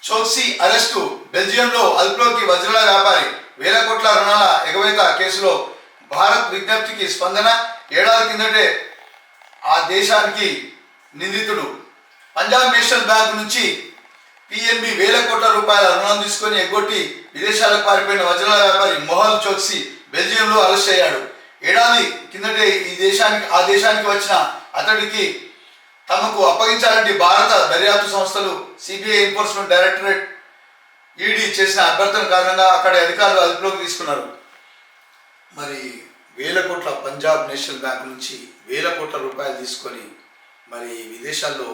Chokshi arrest. బెల్జియంలో అదుపులోకి వజ్రాల వ్యాపారి. వేల కోట్ల రుణాల ఎగవేత కేసులో భారత్ విజ్ఞప్తికి స్పందన. ఏడాది కిందటే ఆ దేశానికి నిందితుడు. పంజాబ్ నేషనల్ బ్యాంక్ నుంచి పిఎన్బి వేల కోట్ల రూపాయల రుణం తీసుకొని ఎగ్గొట్టి విదేశాలకు పారిపోయిన వజ్రాల వ్యాపారి మొహల్ చోక్సీ బెల్జియంలో అరెస్ట్ అయ్యాడు. ఏడాది కిందటే ఆ దేశానికి వచ్చిన అతడికి తమకు అప్పగించాలంటే భారత దర్యాప్తు సంస్థలు సిబిఐ ఎన్ఫోర్స్మెంట్ డైరెక్టరేట్ ఈడీ చేసిన అభ్యర్థన కారణంగా అక్కడి అధికారులు అదుపులోకి తీసుకున్నారు. మరి వేల కోట్ల పంజాబ్ నేషనల్ బ్యాంక్ నుంచి వేల కోట్ల రూపాయలు తీసుకొని మరి విదేశాల్లో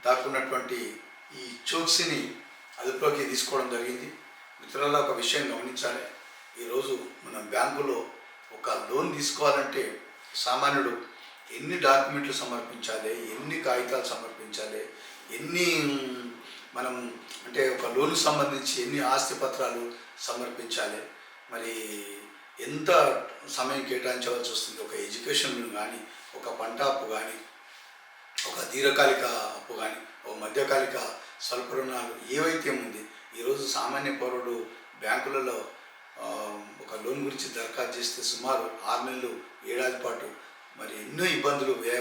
దాక్కున్నటువంటి ఈ చోక్సీని అదుపులోకి తీసుకోవడం జరిగింది. మిత్రులలో ఒక విషయం గమనించాలి. ఈరోజు మనం బ్యాంకులో ఒక లోన్ తీసుకోవాలంటే సామాన్యుడు ఎన్ని డాక్యుమెంట్లు సమర్పించాలి, ఎన్ని కాగితాలు సమర్పించాలి, ఎన్ని మనం అంటే ఒక లోన్కు సంబంధించి ఎన్ని ఆస్తి పత్రాలు సమర్పించాలి, మరి ఎంత సమయం కేటాయించవలసి వస్తుంది. ఒక ఎడ్యుకేషన్ కానీ, ఒక పంట అప్పు కానీ, ఒక దీర్ఘకాలిక అప్పు కానీ, ఒక మధ్యకాలిక స్వల్ప రుణాలు ఏవైతే ఉంది. ఈరోజు సామాన్య పౌరుడు బ్యాంకులలో ఒక లోన్ గురించి దరఖాస్తు చేస్తే సుమారు 6 నెలలు, ఏడాది పాటు మరి ఎన్నో ఇబ్బందులు, వ్యయ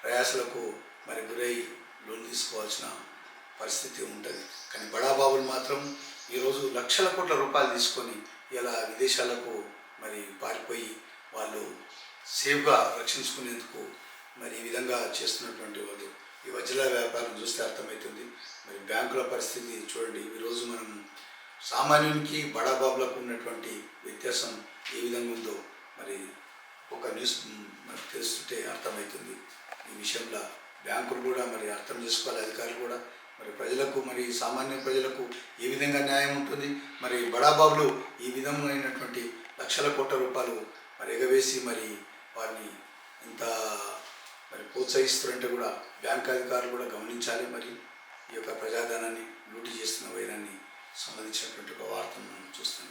ప్రయాసలకు మరి గురై లోన్ తీసుకోవాల్సిన పరిస్థితి ఉంటుంది. కానీ బడాబాబులు మాత్రం ఈరోజు లక్షల కోట్ల రూపాయలు తీసుకొని ఇలా విదేశాలకు మరి పారిపోయి వాళ్ళు సేఫ్గా రక్షించుకునేందుకు మరి ఈ విధంగా చేస్తున్నటువంటి వాళ్ళు ఈ వజ్రాల వ్యాపారం చూస్తే అర్థమవుతుంది. మరి బ్యాంకుల పరిస్థితి చూడండి. ఈరోజు మనం సామాన్యునికి బడాబాబులకు ఉన్నటువంటి వ్యత్యాసం ఏ విధంగా ఉందో మరి ఒక న్యూస్ మనకు తెలుస్తుంటే అర్థమవుతుంది. ఈ విషయంలో బ్యాంకులు కూడా మరి అర్థం చేసుకోవాలి, అధికారులు కూడా. మరి ప్రజలకు, మరి సామాన్య ప్రజలకు ఏ విధంగా న్యాయం ఉంటుంది. మరి బడాబాబులు ఈ విధమైనటువంటి లక్షల కోట్ల రూపాయలు మరి ఎగవేసి మరి వారిని ఇంత మరి ప్రోత్సహిస్తారంటే కూడా బ్యాంక్ అధికారులు కూడా గమనించాలి. మరి ఈ యొక్క ప్రజాధనాన్ని లూటీ చేస్తున్న వైరాన్ని సంబంధించినటువంటి ఒక వార్తను మనం చూస్తున్నాం.